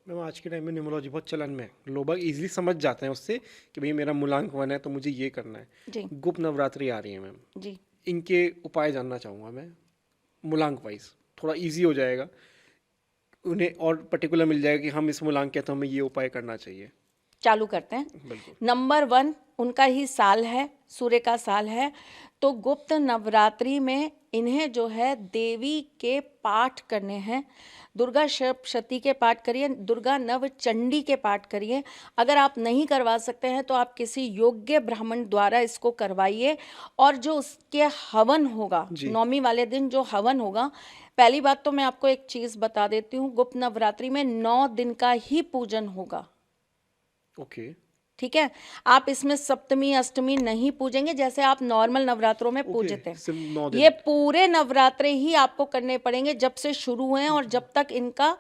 Ma'am आज के time में न्यूमरोलॉजी बहुत चलन में है, लोग बाग इजीली समझ जाते हैं उससे कि भाई मेरा मूलांक 1 है तो मुझे ये करना है। जी गुप्त नवरात्रि आ रही है मैम, जी। इनके उपाय जानना चाहूँगा मैं, मूलांक वाइज थोड़ा इजी हो जाएगा उन्हें और पर्टिकुलर मिल जाएगा कि हम इस मूलांक के तो हमें ये उपाय करना चाहिए। चालू करते हैं। बिल्कुल। नंबर 1 उनका ही साल है, सूर्य का साल है। तो गुप्त नवरात्रि में इन्हें जो है देवी के पाठ करने हैं। दुर्गा सप्तशती के पाठ करिए, दुर्गा नव चंडी के पाठ करिए। अगर आप नहीं करवा सकते हैं तो आप किसी योग्य ब्राह्मण द्वारा इसको करवाइए। और जो उसके हवन होगा, जी। नौमी वाले दिन जो हवन होगा, पहली बात तो मैं आपको एक चीज़ बता देती हूँ, गुप्त नवरात्रि में 9 दिन का ही पूजन होगा। ओके। ठीक है, आप इसमें सप्तमी अष्टमी नहीं पूजेंगे जैसे आप नॉर्मल नवरात्रों में ओके, पूजते हैं। सिर्फ 9 ये दिन। पूरे नवरात्रे ही आपको करने पड़ेंगे, जब से शुरू हुए और जब तक इनका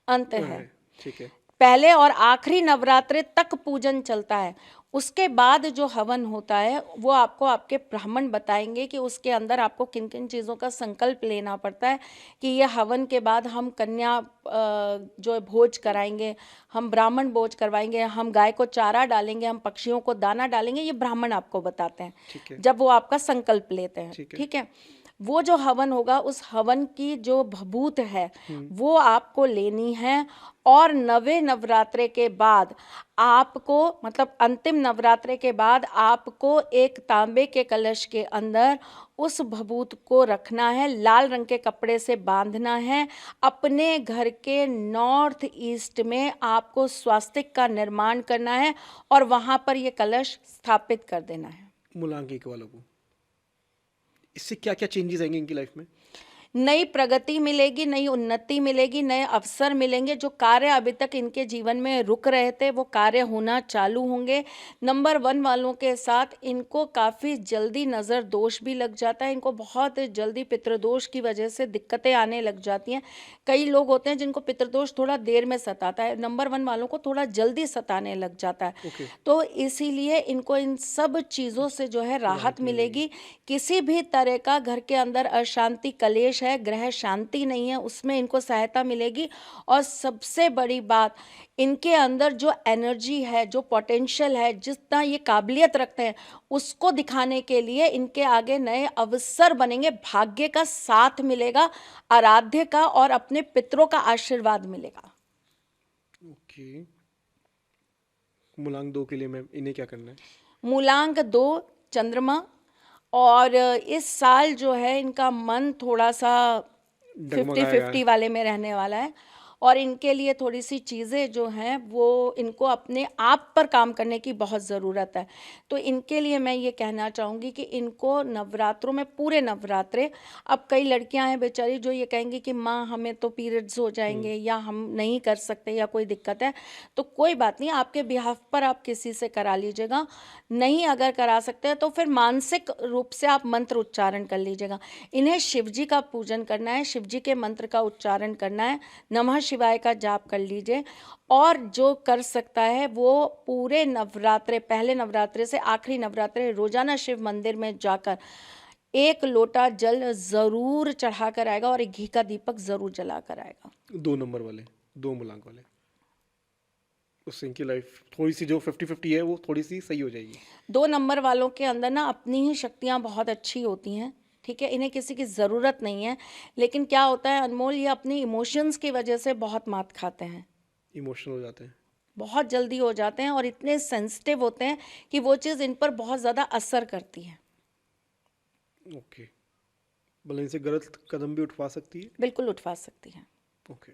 अंत है। है, ठीक है। पहले और आखिरी नवरात्रे तक पूजन चलता है। उसके बाद जो हवन होता है वो आपको आपके ब्राह्मण बताएंगे कि उसके अंदर आपको किन किन चीज़ों का संकल्प लेना पड़ता है कि ये हवन के बाद हम कन्या जो है भोज कराएंगे, हम ब्राह्मण भोज करवाएंगे, हम गाय को चारा डालेंगे, हम पक्षियों को दाना डालेंगे। ये ब्राह्मण आपको बताते हैं ठीक है। जब वो आपका संकल्प लेते हैं। ठीक है। ठीक है, वो जो हवन होगा उस हवन की जो भभूत है हम्म। वो आपको लेनी है। और नवे नवरात्रे के बाद आपको, मतलब अंतिम नवरात्रे के बाद आपको एक तांबे के कलश के अंदर उस भभूत को रखना है, लाल रंग के कपड़े से बांधना है। अपने घर के नॉर्थ ईस्ट में आपको स्वास्तिक का निर्माण करना है और वहाँ पर ये कलश स्थापित कर देना है। मूलांक 1 वालों को इससे क्या क्या चेंजेस आएंगे इनकी लाइफ में? नई प्रगति मिलेगी, नई उन्नति मिलेगी, नए अवसर मिलेंगे। जो कार्य अभी तक इनके जीवन में रुक रहे थे वो कार्य होना चालू होंगे। नंबर 1 वालों के साथ इनको काफ़ी जल्दी नज़र दोष भी लग जाता है। इनको बहुत जल्दी पितृदोष की वजह से दिक्कतें आने लग जाती हैं। कई लोग होते हैं जिनको पितृदोष थोड़ा देर में सताता है, नंबर 1 वालों को थोड़ा जल्दी सताने लग जाता है। ओके। तो इसीलिए इनको इन सब चीज़ों से जो है राहत मिलेगी। किसी भी तरह का घर के अंदर अशांति कलेश है, ग्रह शांति नहीं है, उसमें इनको सहायता मिलेगी। और सबसे बड़ी बात, इनके अंदर जो एनर्जी है, जो पोटेंशियल है, जितना ये काबिलियत रखते हैं, उसको दिखाने के लिए इनके आगे नए अवसर बनेंगे। भाग्य का साथ मिलेगा, आराध्य का और अपने पितरों का आशीर्वाद मिलेगा। ओके। मूलांक 2 के लिए मैम इन्हें क्या करना है? मूलांक 2 चंद्रमा। और इस साल जो है इनका मन थोड़ा सा 50-50 डगमगाएगा। वाले में रहने वाला है। और इनके लिए थोड़ी सी चीज़ें जो हैं वो इनको अपने आप पर काम करने की बहुत ज़रूरत है। तो इनके लिए मैं ये कहना चाहूँगी कि इनको नवरात्रों में, पूरे नवरात्रे, अब कई लड़कियां हैं बेचारी जो ये कहेंगी कि माँ हमें तो पीरियड्स हो जाएंगे या हम नहीं कर सकते या कोई दिक्कत है, तो कोई बात नहीं, आपके बिहाफ पर आप किसी से करा लीजिएगा। नहीं अगर करा सकते हैं तो फिर मानसिक रूप से आप मंत्र उच्चारण कर लीजिएगा। इन्हें शिवजी का पूजन करना है, शिवजी के मंत्र का उच्चारण करना है, नमः शिवाय का जाप कर लीजिए। और जो कर सकता है वो पूरे नवरात्रे, पहले नवरात्रे से आखिरी नवरात्रे, रोजाना शिव मंदिर में जाकर 1 लोटा जल जरूर चढ़ा कर आएगा और एक घी का दीपक जरूर जला कर आएगा। 2 नंबर वाले, 2 मूलांक वाले, उससे इनकी लाइफ थोड़ी सी जो 50-50 है वो थोड़ी सी सही हो जाएगी। 2 नंबर वालों के अंदर ना अपनी ही शक्तियाँ बहुत अच्छी होती हैं। ठीक है, इन्हें किसी की ज़रूरत नहीं है। लेकिन क्या होता है अनमोल, ये अपनी इमोशंस की वजह से बहुत मात खाते हैं, इमोशनल हो जाते हैं। बहुत जल्दी हो जाते हैं और इतने सेंसिटिव होते हैं कि वो चीज़ इन पर बहुत ज़्यादा असर करती है। ओके। भले इनसे गलत कदम भी उठवा सकती है। बिल्कुल उठवा सकती हैं। ओके।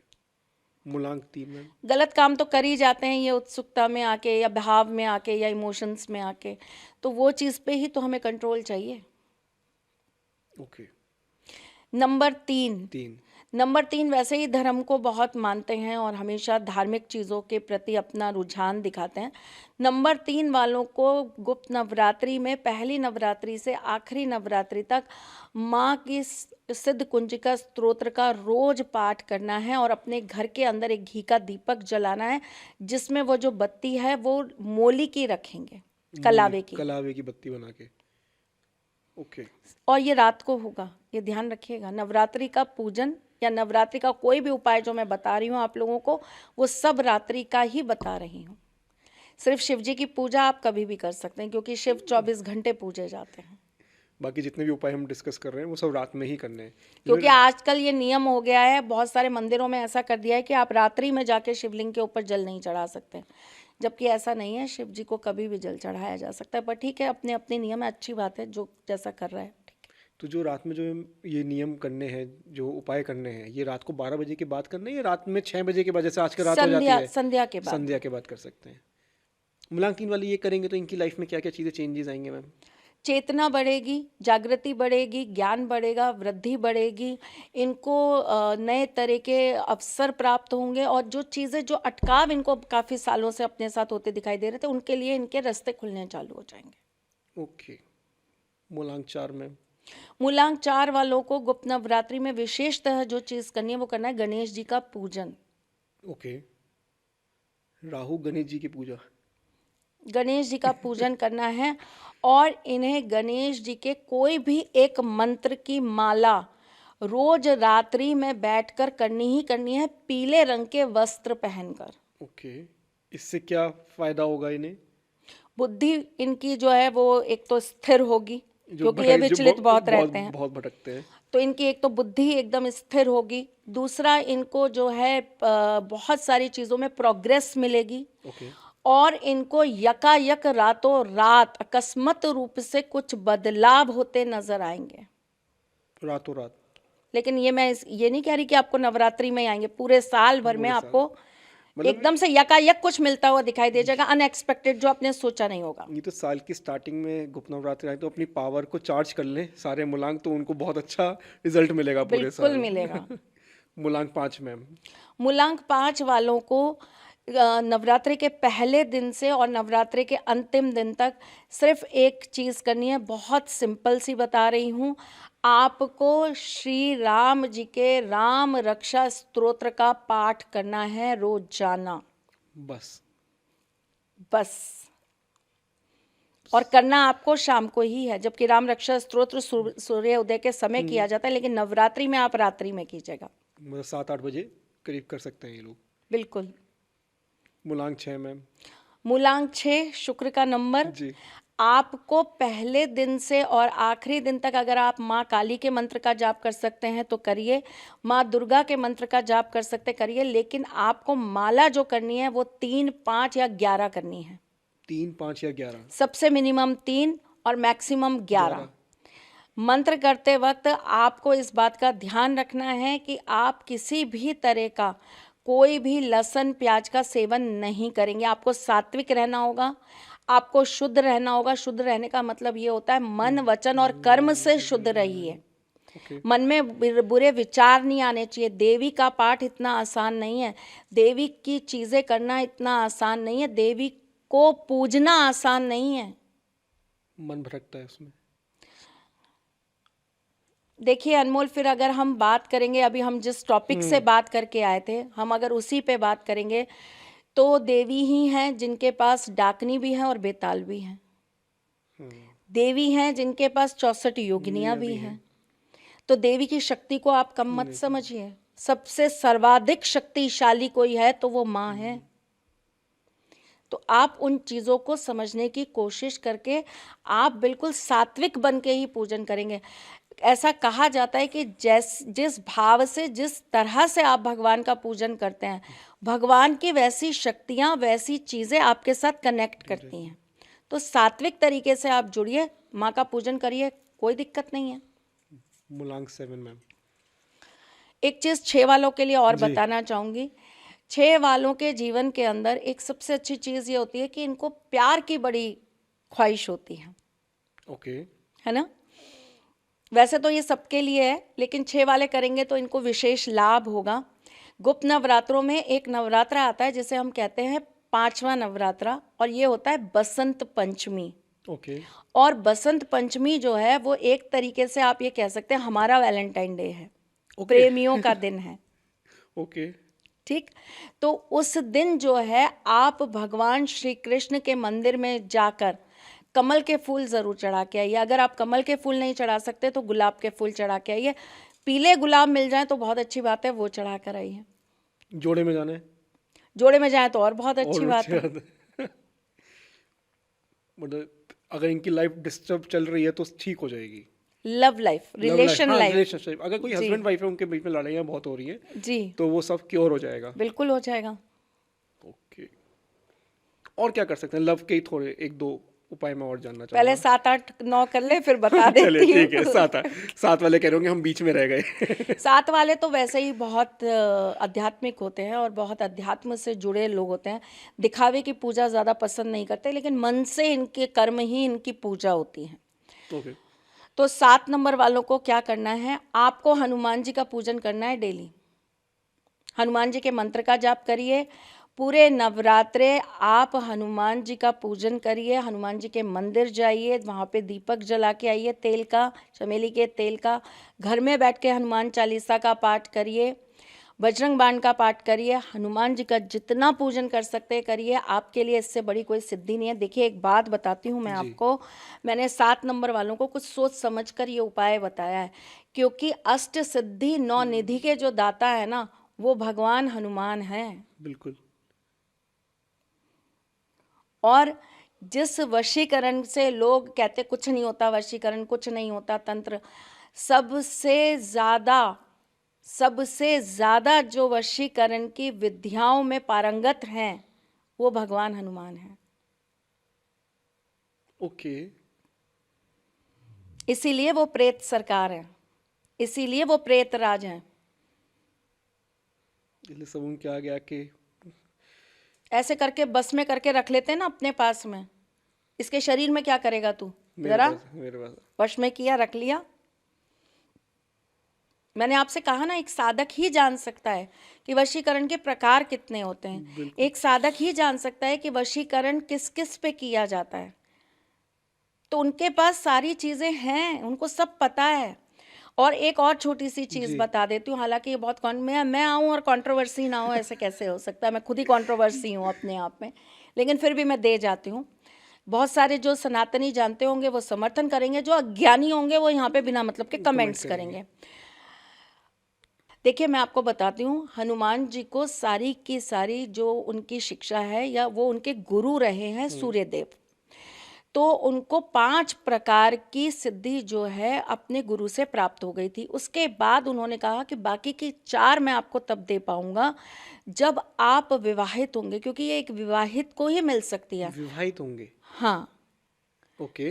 मूलांक 3 मैम। गलत काम तो कर ही जाते हैं ये उत्सुकता में आके या भाव में आके या इमोशंस में आके, तो वो चीज़ पे ही तो हमें कंट्रोल चाहिए। ओके। नंबर 3, 3। नंबर 3 वैसे ही धर्म को बहुत मानते हैं और हमेशा धार्मिक चीज़ों के प्रति अपना रुझान दिखाते हैं। नंबर 3 वालों को गुप्त नवरात्रि में पहली नवरात्रि से आखिरी नवरात्रि तक माँ की सिद्ध कुंजिका स्तोत्र का रोज पाठ करना है और अपने घर के अंदर एक घी का दीपक जलाना है, जिसमें वो जो बत्ती है वो मोली की रखेंगे, कलावे की। कलावे की बत्ती बना के। ओके। और ये रात को होगा, ये ध्यान रखिएगा। नवरात्रि का पूजन या नवरात्रि का कोई भी उपाय जो मैं बता रही हूँ आप लोगों को, वो सब रात्रि का ही बता रही हूँ। सिर्फ शिव जी की पूजा आप कभी भी कर सकते हैं, क्योंकि शिव 24 घंटे पूजे जाते हैं। बाकी जितने भी उपाय हम डिस्कस कर रहे हैं वो सब रात में ही करने हैं। क्योंकि आजकल ये नियम हो गया है, बहुत सारे मंदिरों में ऐसा कर दिया है कि आप रात्रि में जाके शिवलिंग के ऊपर जल नहीं चढ़ा सकते, जबकि ऐसा नहीं है। शिव जी को कभी भी जल चढ़ाया जा सकता है, पर ठीक है, अपने अपने नियम है, अच्छी बात है, जो जैसा कर रहा है ठीक है। तो जो रात में जो ये नियम करने हैं, जो उपाय करने हैं, ये रात को 12 बजे के बाद करने हैं या रात में 6 बजे के बाद, जैसे आज का रात हो जाती है संध्या के बाद। संध्या के बाद कर सकते हैं? मुलांक 3 वाली ये करेंगे तो इनकी लाइफ में क्या क्या चीज़ें चेंजेस आएंगे मैम? चेतना बढ़ेगी, जागृति बढ़ेगी, ज्ञान बढ़ेगा, वृद्धि बढ़ेगी, इनको नए तरह के अवसर प्राप्त होंगे, और जो चीज़ें, जो अटकाव इनको काफ़ी सालों से अपने साथ होते दिखाई दे रहे थे, उनके लिए इनके रास्ते खुलने चालू हो जाएंगे। ओके। मूलांक 4 मैम? मूलांक 4 वालों को गुप्त नवरात्रि में विशेषतः जो चीज़ करनी है वो करना है गणेश जी का पूजन। ओके। राहु गणेश जी की पूजा? गणेश जी का पूजन करना है, और इन्हें गणेश जी के कोई भी एक मंत्र की माला रोज रात्रि में बैठकर करनी ही करनी है, पीले रंग के वस्त्र पहनकर। ओके। इससे क्या फ़ायदा होगा इन्हें? बुद्धि इनकी जो है वो एक तो स्थिर होगी, जो क्योंकि ये भटक जो विचलित बहुत रहते हैं, बहुत भटकते हैं। तो इनकी एक तो बुद्धि एकदम स्थिर होगी। दूसरा, इनको जो है बहुत सारी चीज़ों में प्रोग्रेस मिलेगी, ओके। और इनको यकायक रातों रात अकस्मात रूप से कुछ बदलाव होते नजर आएंगे। रातों रात? लेकिन ये नहीं कह रही कि आपको नवरात्रि में आएंगे, पूरे साल भर में पूरे साल आपको मतलब एकदम से यकायक कुछ मिलता हुआ दिखाई दे जाएगा, अनएक्सपेक्टेड, जो आपने सोचा नहीं होगा। ये तो साल की स्टार्टिंग में गुप्त नवरात्रि आए तो अपनी पावर को चार्ज कर लें सारे मूलांक, तो उनको बहुत अच्छा रिजल्ट मिलेगा पूरे बिल्कुल साल। मिलेगा। मूलांक 5 मैम? मूलांक 5 वालों को नवरात्रि के पहले दिन से और नवरात्रि के अंतिम दिन तक सिर्फ एक चीज़ करनी है, बहुत सिंपल सी बता रही हूँ। आपको श्री राम जी के राम रक्षा स्तोत्र का पाठ करना है रोजाना, बस? बस। और करना आपको शाम को ही है, जबकि राम रक्षा स्तोत्र सूर्य उदय के समय किया जाता है, लेकिन नवरात्रि में आप रात्रि में कीजिएगा। मतलब 7-8 बजे करीब कर सकते हैं ये लोग? बिल्कुल। मूलांक 6 मैम? मूलांक 6 शुक्र का नंबर। जी। आपको पहले दिन से और आखिरी दिन तक अगर आप माँ काली के मंत्र का जाप कर सकते हैं तो करिए, माँ दुर्गा के मंत्र का जाप कर सकते करिए, लेकिन आपको माला जो करनी है वो 3, 5 या 11 करनी है। 3, 5 या 11? सबसे मिनिमम 3 और मैक्सिमम 11। मंत्र करते वक्त आपको इस बात का ध्यान रखना है कि आप किसी भी तरह का कोई भी लहसुन प्याज का सेवन नहीं करेंगे। आपको सात्विक रहना होगा, आपको शुद्ध रहना होगा। शुद्ध रहने का मतलब ये होता है मन, वचन और कर्म से शुद्ध रहिए। मन में बुरे विचार नहीं आने चाहिए। देवी का पाठ इतना आसान नहीं है, देवी की चीज़ें करना इतना आसान नहीं है, देवी को पूजना आसान नहीं है। मन भटकता है उसमें। देखिए अनमोल, फिर अगर हम बात करेंगे, अभी हम जिस टॉपिक से बात करके आए थे, हम अगर उसी पे बात करेंगे तो देवी ही हैं जिनके पास डाकनी भी है और बेताल भी हैं। देवी हैं जिनके पास 64 योगिनियाँ भी हैं। तो देवी की शक्ति को आप कम मत समझिए। सबसे सर्वाधिक शक्तिशाली कोई है तो वो माँ है। तो आप उन चीज़ों को समझने की कोशिश करके आप बिल्कुल सात्विक बन के ही पूजन करेंगे। ऐसा कहा जाता है कि जिस भाव से, जिस तरह से आप भगवान का पूजन करते हैं, भगवान की वैसी शक्तियाँ, वैसी चीज़ें आपके साथ कनेक्ट करती हैं। तो सात्विक तरीके से आप जुड़िए, माँ का पूजन करिए, कोई दिक्कत नहीं है। मूलांक 7 मैम? एक चीज़ 6 वालों के लिए और बताना चाहूँगी। 6 वालों के जीवन के अंदर एक सबसे अच्छी चीज़ ये होती है कि इनको प्यार की बड़ी ख्वाहिश होती है। ओके। है ना? वैसे तो ये सबके लिए है, लेकिन 6 वाले करेंगे तो इनको विशेष लाभ होगा। गुप्त नवरात्रों में एक नवरात्रा आता है जिसे हम कहते हैं 5वां नवरात्रा, और ये होता है बसंत पंचमी। ओके। और बसंत पंचमी जो है वो एक तरीके से आप ये कह सकते हैं हमारा वैलेंटाइन डे है, प्रेमियों का दिन है। ओके। ठीक, तो उस दिन जो है आप भगवान श्री कृष्ण के मंदिर में जाकर कमल के फूल ज़रूर चढ़ा के आइए। अगर आप कमल के फूल नहीं चढ़ा सकते तो गुलाब के फूल चढ़ा के आइए। पीले गुलाब मिल जाए तो बहुत अच्छी बात है, वो चढ़ा कर आइए। जोड़े में जाना है जोड़े में जाए तो और बहुत अच्छी और बात है। मतलब अगर इनकी लाइफ डिस्टर्ब चल रही है तो ठीक हो जाएगी। Love life, love life, relation हाँ लाइफ। रिलेशनशिप, अगर कोई जी हस्बैंड वाइफ है उनके बीच में लड़ाइयाँ बहुत हो रही हैं जी, तो वो सब क्योर हो जाएगा। बिल्कुल हो जाएगा। ओके, और क्या कर सकते हैं? लव के ही थोड़े एक दो उपाय मैं और जानना पहले चाहूँगा। 7 8 9 कर ले, फिर बता चलिए देती ठीक है, हूँ। सात वाले कह रहे होंगे हम बीच में रह गए। 7 वाले तो वैसे ही बहुत आध्यात्मिक होते हैं और बहुत अध्यात्म से जुड़े लोग होते हैं। दिखावे की पूजा ज़्यादा पसंद नहीं करते, लेकिन मन से इनके कर्म ही इनकी पूजा होती है। ओके, तो 7 नंबर वालों को क्या करना है, आपको हनुमान जी का पूजन करना है डेली। हनुमान जी के मंत्र का जाप करिए। पूरे नवरात्रे आप हनुमान जी का पूजन करिए, हनुमान जी के मंदिर जाइए, वहाँ पे दीपक जला के आइए तेल का, चमेली के तेल का। घर में बैठ के हनुमान चालीसा का पाठ करिए, बजरंग बाण का पाठ करिए, हनुमान जी का जितना पूजन कर सकते हैं करिए। आपके लिए इससे बड़ी कोई सिद्धि नहीं है। देखिए, एक बात बताती हूँ मैं जी आपको, मैंने 7 नंबर वालों को कुछ सोच समझ कर ये उपाय बताया है, क्योंकि अष्ट सिद्धि 9 निधि के जो दाता है ना, वो भगवान हनुमान हैं। बिल्कुल। और जिस वशीकरण से लोग कहते कुछ नहीं होता, वशीकरण कुछ नहीं होता, तंत्र, सबसे ज़्यादा जो वशीकरण की विद्याओं में पारंगत हैं वो भगवान हनुमान हैं। ओके, इसीलिए वो प्रेत सरकार है, इसीलिए वो प्रेत राज हैं। इसलिए सब उनके आगे आके ऐसे करके बस में करके रख लेते हैं ना अपने पास में। इसके शरीर में क्या करेगा तू, मेरे जरा पास मेरे पास वश में किया, रख लिया। मैंने आपसे कहा ना, एक साधक ही जान सकता है कि वशीकरण के प्रकार कितने होते हैं। बिल्कुल। एक साधक ही जान सकता है कि वशीकरण किस किस पे किया जाता है। तो उनके पास सारी चीज़ें हैं, उनको सब पता है। और एक और छोटी सी चीज़ जी बता देती हूँ, हालांकि ये बहुत मैं आऊँ और कंट्रोवर्सी ना हो, ऐसे कैसे हो सकता है? मैं खुद ही कंट्रोवर्सी हूँ अपने आप में, लेकिन फिर भी मैं दे जाती हूँ। बहुत सारे जो सनातनी जानते होंगे वो समर्थन करेंगे, जो अज्ञानी होंगे वो यहाँ पे बिना मतलब के कमेंट कमेंट्स करेंगे। करेंगे। देखिए, मैं आपको बताती हूँ, हनुमान जी को सारी की सारी जो उनकी शिक्षा है, या वो उनके गुरु रहे हैं सूर्यदेव, तो उनको 5 प्रकार की सिद्धि जो है अपने गुरु से प्राप्त हो गई थी। उसके बाद उन्होंने कहा कि बाकी की 4 मैं आपको तब दे पाऊंगा जब आप विवाहित होंगे, क्योंकि ये एक विवाहित को ही मिल सकती है। विवाहित होंगे। हाँ, ओके।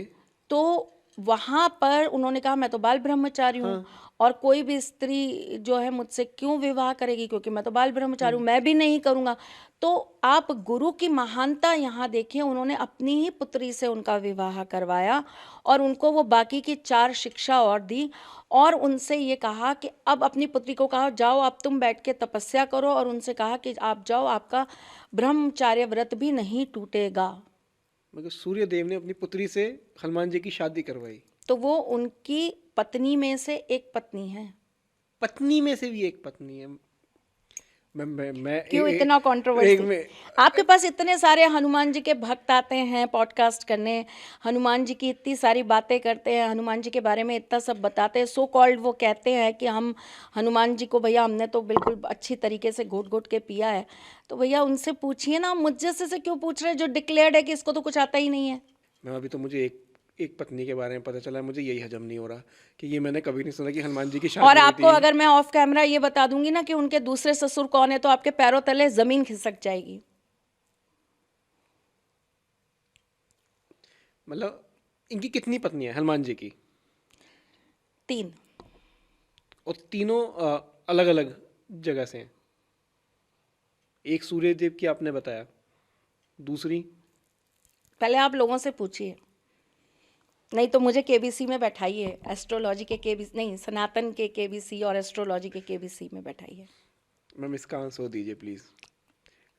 तो वहाँ पर उन्होंने कहा मैं तो बाल ब्रह्मचारी हूँ, हाँ। और कोई भी स्त्री जो है मुझसे क्यों विवाह करेगी, क्योंकि मैं तो बाल ब्रह्मचारी हूँ, मैं भी नहीं करूँगा। तो आप गुरु की महानता यहाँ देखिए, उन्होंने अपनी ही पुत्री से उनका विवाह करवाया और उनको वो बाकी की 4 शिक्षा और दी, और उनसे ये कहा कि अब अपनी पुत्री को कहा जाओ अब तुम बैठ के तपस्या करो, और उनसे कहा कि आप जाओ, आपका ब्रह्मचार्य व्रत भी नहीं टूटेगा। मगर सूर्य देव ने अपनी पुत्री से हनुमान जी की शादी करवाई। तो वो उनकी पत्नी में से एक पत्नी है। पत्नी में से भी एक पत्नी है। मैं क्यों इतना एक कंट्रोवर्सी? में आपके पास इतने सारे हनुमान जी के भक्त आते हैं पॉडकास्ट करने, हनुमान जी की इतनी सारी बातें करते हैं, हनुमान जी के बारे में इतना सब बताते हैं, सो कॉल्ड वो कहते हैं कि हम हनुमान जी को, भैया हमने तो बिल्कुल अच्छी तरीके से घोट घोट के पिया है। तो भैया उनसे पूछिए ना, मुझ जैसे से क्यों पूछ रहे हैं जो डिक्लेयर्ड है कि इसको तो कुछ आता ही नहीं है। मैं अभी तो मुझे एक पत्नी के बारे में पता चला है, मुझे यही हजम नहीं हो रहा कि ये मैंने कभी नहीं सुना कि हनुमान जी की और शादी हुई आपको थी। अगर मैं ऑफ कैमरा ये बता दूंगी ना कि उनके दूसरे ससुर कौन है, तो आपके पैरों तले जमीन खिसक जाएगी। मतलब इनकी कितनी पत्नी है हनुमान जी की? 3। और तीनों अलग अलग जगह से हैं। एक सूर्य देव की आपने बताया, दूसरी पहले आप लोगों से पूछिए, नहीं तो मुझे केबीसी में बैठाइए, एस्ट्रोलॉजी के केबीसी नहीं, सनातन के केबीसी और एस्ट्रोलॉजी के केबीसी में बैठाइए। मैम इसका आंसर दीजिए प्लीज।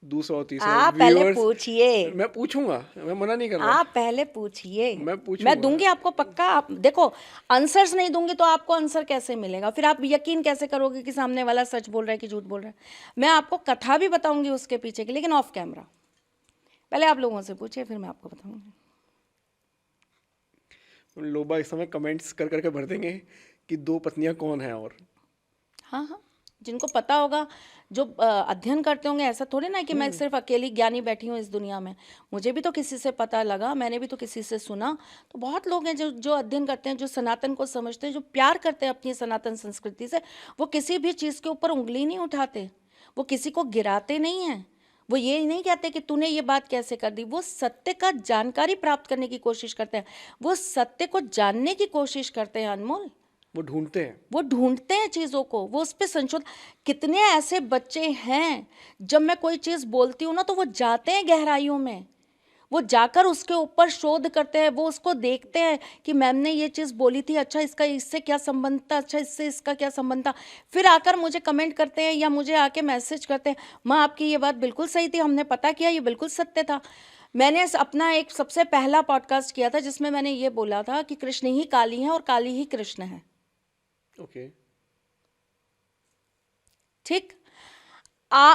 दूसरा और तीसरा आप पहले व्यूअर्स, पूछिए, मैं पूछूंगा, मैं मना नहीं कर रहा। आप पहले पूछिए। मैं मैं पूछूंगा। दूंगी आपको पक्का। आप देखो, आंसर्स नहीं दूंगी तो आपको आंसर कैसे मिलेगा? फिर आप यकीन कैसे करोगे कि सामने वाला सच बोल रहा है कि झूठ बोल रहा है? मैं आपको कथा भी बताऊंगी उसके पीछे की, लेकिन ऑफ कैमरा। पहले आप लोगों से पूछिए, फिर मैं आपको बताऊंगी। लोग बाग इस समय कमेंट्स कर करके भर देंगे कि 2 पत्नियां कौन है। और हाँ हाँ, जिनको पता होगा, जो अध्ययन करते होंगे। ऐसा थोड़ी ना है कि मैं सिर्फ अकेली ज्ञानी बैठी हूँ इस दुनिया में। मुझे भी तो किसी से पता लगा, मैंने भी तो किसी से सुना। तो बहुत लोग हैं जो जो अध्ययन करते हैं, जो सनातन को समझते हैं, जो प्यार करते हैं अपनी सनातन संस्कृति से। वो किसी भी चीज़ के ऊपर उंगली नहीं उठाते, वो किसी को गिराते नहीं हैं, वो ये नहीं कहते कि तूने ये बात कैसे कर दी। वो सत्य का जानकारी प्राप्त करने की कोशिश करते हैं, वो सत्य को जानने की कोशिश करते हैं अनमोल। वो ढूंढते हैं। वो ढूंढते हैं चीज़ों को, वो उस पे संशोधन। कितने ऐसे बच्चे हैं, जब मैं कोई चीज़ बोलती हूँ ना, तो वो जाते हैं गहराइयों में, वो जाकर उसके ऊपर शोध करते हैं, वो उसको देखते हैं कि मैम ने ये चीज़ बोली थी, अच्छा इसका इससे क्या संबंध था, अच्छा इससे इसका क्या संबंध था। फिर आकर मुझे कमेंट करते हैं या मुझे आके मैसेज करते हैं, माँ आपकी ये बात बिल्कुल सही थी, हमने पता किया, ये बिल्कुल सत्य था। मैंने अपना एक सबसे पहला पॉडकास्ट किया था जिसमें मैंने ये बोला था कि कृष्ण ही काली है और काली ही कृष्ण है। ओके। ठीक।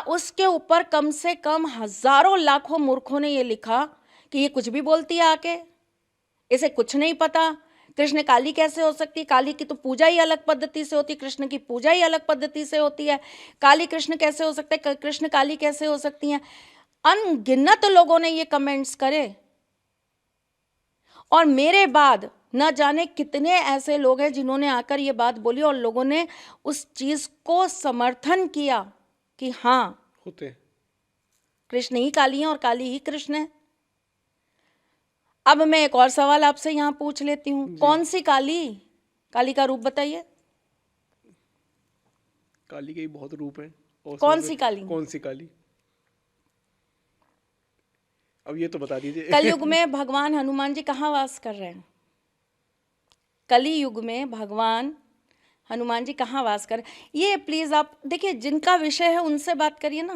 उसके ऊपर कम से कम हजारों लाखों मूर्खों ने ये लिखा कि ये कुछ भी बोलती है आके, इसे कुछ नहीं पता, कृष्ण काली कैसे हो सकती है, काली की तो पूजा ही अलग पद्धति से होती है, कृष्ण की पूजा ही अलग पद्धति से होती है, काली कृष्ण कैसे हो सकते हैं, कृष्ण काली कैसे हो सकती हैं। अनगिनत लोगों ने ये कमेंट्स करे, और मेरे बाद न जाने कितने ऐसे लोग हैं जिन्होंने आकर ये बात बोली और लोगों ने उस चीज को समर्थन किया कि हाँ, होते हैं। कृष्ण ही काली है और काली ही कृष्ण है। अब मैं एक और सवाल आपसे यहाँ पूछ लेती हूँ, कौन सी काली? काली का रूप बताइए। काली के ही बहुत रूप हैं। और कौन उसमें सी से काली? कौन सी काली? अब ये तो बता दीजिए। कलयुग में भगवान हनुमान जी कहाँ वास कर रहे हैं? कली युग में भगवान हनुमान जी कहाँ वास कर रहे हैं? ये प्लीज आप देखिए, जिनका विषय है उनसे बात करिए ना।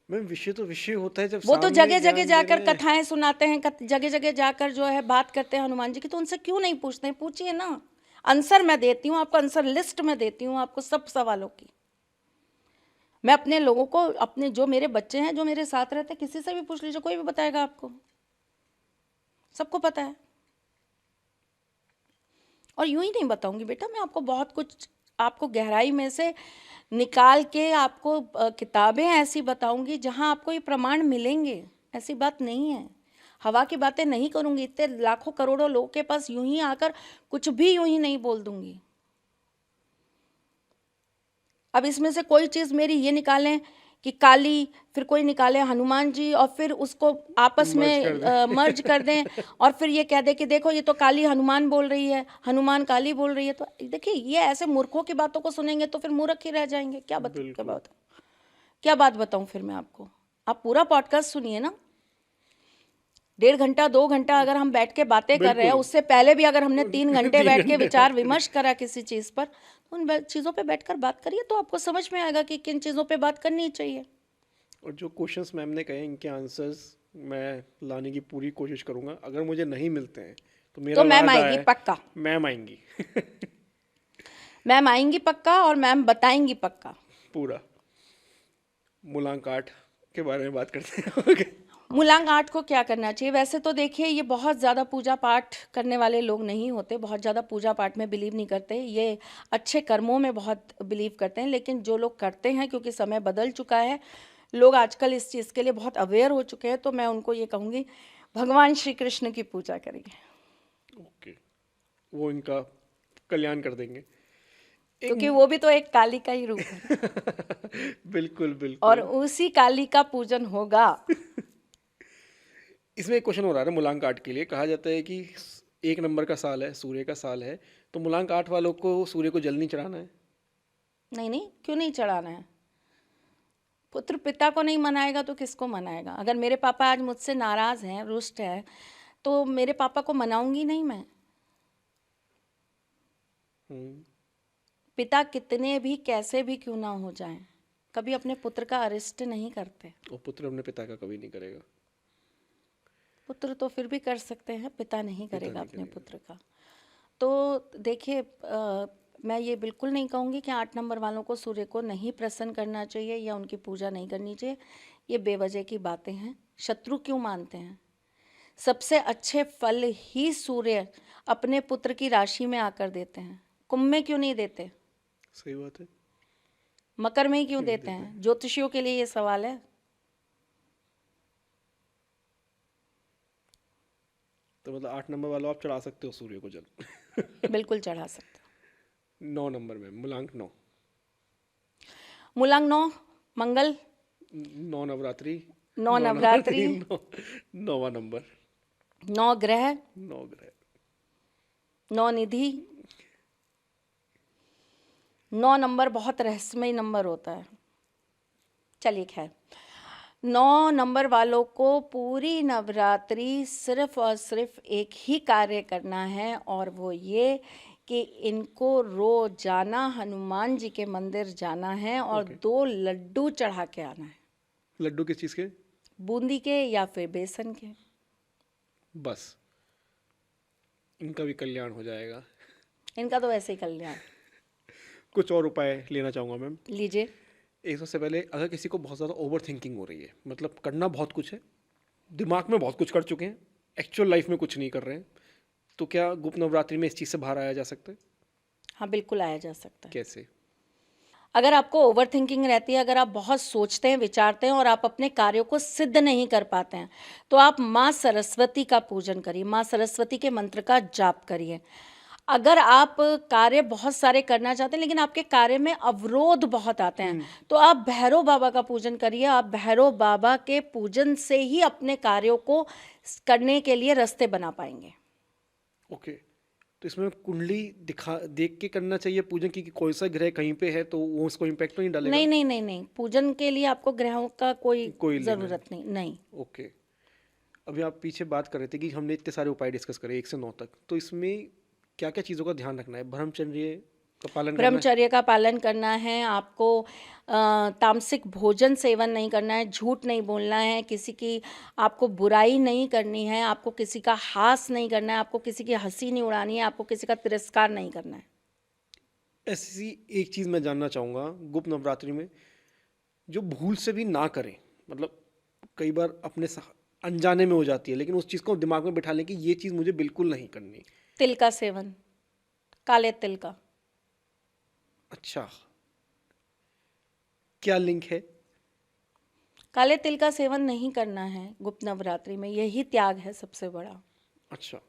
मैम विषय तो विषय होता है जब वो तो सामने जगह जगह ज्ञान दे जाकर रहे हैं। कथाएं सुनाते हैं, जगह जगह जाकर जो है बात करते हैं हनुमान जी की, तो उनसे क्यों नहीं पूछते हैं? पूछिए ना। आंसर मैं देती हूँ आपको, आंसर लिस्ट में देती हूँ आपको सब सवालों की। मैं अपने लोगों को, अपने जो मेरे बच्चे हैं, जो मेरे साथ रहते हैं, किसी से भी पूछ लीजिए, कोई भी बताएगा आपको, सबको पता है। और यूं ही नहीं बताऊंगी बेटा, मैं आपको बहुत कुछ, आपको गहराई में से निकाल के आपको किताबें ऐसी बताऊंगी जहां आपको ये प्रमाण मिलेंगे। ऐसी बात नहीं है, हवा की बातें नहीं करूंगी। इतने लाखों करोड़ों लोगों के पास यूं ही आकर कुछ भी यूं ही नहीं बोल दूंगी। अब इसमें से कोई चीज मेरी ये निकालें कि काली, फिर कोई निकाले हनुमान जी, और फिर उसको आपस मर्ज कर में दे। मर्ज कर दें, और फिर ये कह दे कि देखो ये तो काली हनुमान बोल रही है, हनुमान काली बोल रही है। तो देखिए, ये ऐसे मूर्खों की बातों को सुनेंगे तो फिर मूर्ख ही रह जाएंगे। बिल्कुल। क्या बात बताऊं फिर मैं आपको? आप पूरा पॉडकास्ट सुनिए ना, 1.5 घंटा 2 घंटा अगर हम बैठ के बातें कर रहे हैं, बिल्कुल। उससे पहले भी अगर हमने 3 घंटे 3 बैठ के घंटे। विचार विमर्श करा किसी चीज़ पर, तो उन चीज़ों पे बैठकर बात करिए, तो आपको समझ में आएगा कि किन चीज़ों पे बात करनी चाहिए। और जो क्वेश्चंस मैम ने कहे इनके आंसर्स मैं लाने की पूरी कोशिश करूंगा। अगर मुझे नहीं मिलते हैं तो मेरा तो मैम वादा आएगी है, पक्का, मैम आएंगी। मैम आएंगी पक्का, और मैम बताएंगी पक्का। पूरा मूलांक 8 के बारे में बात करते हैं। ओके। मूलांक 8 को क्या करना चाहिए? वैसे तो देखिए, ये बहुत ज़्यादा पूजा पाठ करने वाले लोग नहीं होते, बहुत ज़्यादा पूजा पाठ में बिलीव नहीं करते, ये अच्छे कर्मों में बहुत बिलीव करते हैं। लेकिन जो लोग करते हैं, क्योंकि समय बदल चुका है, लोग आजकल इस चीज़ के लिए बहुत अवेयर हो चुके हैं, तो मैं उनको ये कहूँगी, भगवान श्री कृष्ण की पूजा करिए, ओके, वो इनका कल्याण कर देंगे। एक क्योंकि वो भी तो एक काली का ही रूप है, बिल्कुल और बिल्कुल। उसी काली का पूजन होगा। इसमें एक क्वेश्चन हो रहा है मूलांक 8 के लिए। कहा जाता है कि 1 नंबर का साल है, सूर्य का साल है, तो मूलांक 8 वालों को सूर्य को जल नहीं चढ़ाना है? नहीं नहीं, क्यों नहीं चढ़ाना है? पुत्र पिता को नहीं मनाएगा तो किसको मनाएगा? अगर मेरे पापा आज मुझसे नाराज हैं, रुष्ट हैं, तो मेरे पापा को मनाऊंगी नहीं मैं। हम्म। पिता कितने भी कैसे भी क्यों ना हो जाएं, कभी अपने पुत्र का अरिष्ट नहीं करते। और पुत्र अपने पिता का कभी नहीं करेगा। पुत्र तो फिर भी कर सकते हैं, पिता नहीं पिता करेगा नहीं अपने करेगा। पुत्र का। तो देखिए, मैं ये बिल्कुल नहीं कहूँगी कि 8 नंबर वालों को सूर्य को नहीं प्रसन्न करना चाहिए या उनकी पूजा नहीं करनी चाहिए। ये बेवजह की बातें हैं। शत्रु क्यों मानते हैं? सबसे अच्छे फल ही सूर्य अपने पुत्र की राशि में आकर देते हैं, कुंभ में क्यों नहीं देते? सही बात है। मकर में ही क्यों देते हैं? ज्योतिषियों के लिए ये सवाल है। तो मतलब 8 नंबर वालों आप चढ़ा सकते हो सूर्य को जल। बिल्कुल चढ़ा सकते हो। 9 नंबर में मूलांक 9। मूलांक 9 मंगल, 9 नवरात्रि। 9 नवरात्रि, 9वां नंबर। 9 ग्रह, 9 ग्रह। 9 निधि। 9 नंबर बहुत रहस्यमय नंबर होता है। चलिए खैर, 9 नंबर वालों को पूरी नवरात्रि सिर्फ और सिर्फ एक ही कार्य करना है, और वो ये कि इनको रोजाना हनुमान जी के मंदिर जाना है और Okay. 2 लड्डू चढ़ा के आना है, लड्डू किस चीज़ के? बूंदी के या फिर बेसन के। बस इनका भी कल्याण हो जाएगा। इनका तो वैसे ही कल्याण। कुछ और उपाय लेना चाहूँगा मैम। लीजिए। एक सबसे पहले, अगर किसी को बहुत ज़्यादा ओवर थिंकिंग हो रही है, मतलब करना बहुत कुछ है, दिमाग में बहुत कुछ कर चुके हैं, एक्चुअल लाइफ में कुछ नहीं कर रहे हैं, तो क्या गुप्त नवरात्रि में इस चीज़ से बाहर आया जा सकता है? हाँ, बिल्कुल आया जा सकता है। कैसे? अगर आपको ओवर थिंकिंग रहती है, अगर आप बहुत सोचते हैं, विचारते हैं और आप अपने कार्यों को सिद्ध नहीं कर पाते हैं, तो आप माँ सरस्वती का पूजन करिए, माँ सरस्वती के मंत्र का जाप करिए। अगर आप कार्य बहुत सारे करना चाहते हैं लेकिन आपके कार्य में अवरोध बहुत आते हैं, तो आप भैरव बाबा का पूजन करिए। आप भैरव बाबा के पूजन से ही अपने कार्यों को करने के लिए रास्ते बना पाएंगे। ओके, तो इसमें कुंडली देख के करना चाहिए पूजन की, कि कोई सा ग्रह कहीं पे है तो वो उसको इम्पैक्ट तो नहीं डालेगा? नहीं नहीं नहीं नहीं, पूजन के लिए आपको ग्रहों का कोई कोई लेना ज़रूरत नहीं। नहीं, ओके। अभी आप पीछे बात कर रहे थे कि हमने इतने सारे उपाय डिस्कस करे 1 से 9 तक, तो इसमें क्या क्या चीज़ों का ध्यान रखना है? ब्रह्मचर्य का पालन करना है? ब्रह्मचर्य का पालन करना है आपको। तामसिक भोजन सेवन नहीं करना है, झूठ नहीं बोलना है, किसी की आपको बुराई नहीं करनी है, आपको किसी का हास नहीं करना है, आपको किसी की हंसी नहीं उड़ानी है, आपको किसी का तिरस्कार नहीं करना है। ऐसी एक चीज़ मैं जानना चाहूँगा गुप्त नवरात्रि में, जो भूल से भी ना करें, मतलब कई बार अनजाने में हो जाती है, लेकिन उस चीज़ को दिमाग में बिठा लें कि ये चीज़ मुझे बिल्कुल नहीं करनी। तिल का सेवन, काले तिल का। अच्छा, क्या लिंक है? काले तिल का सेवन नहीं करना है गुप्त नवरात्रि में, यही त्याग है सबसे बड़ा। अच्छा।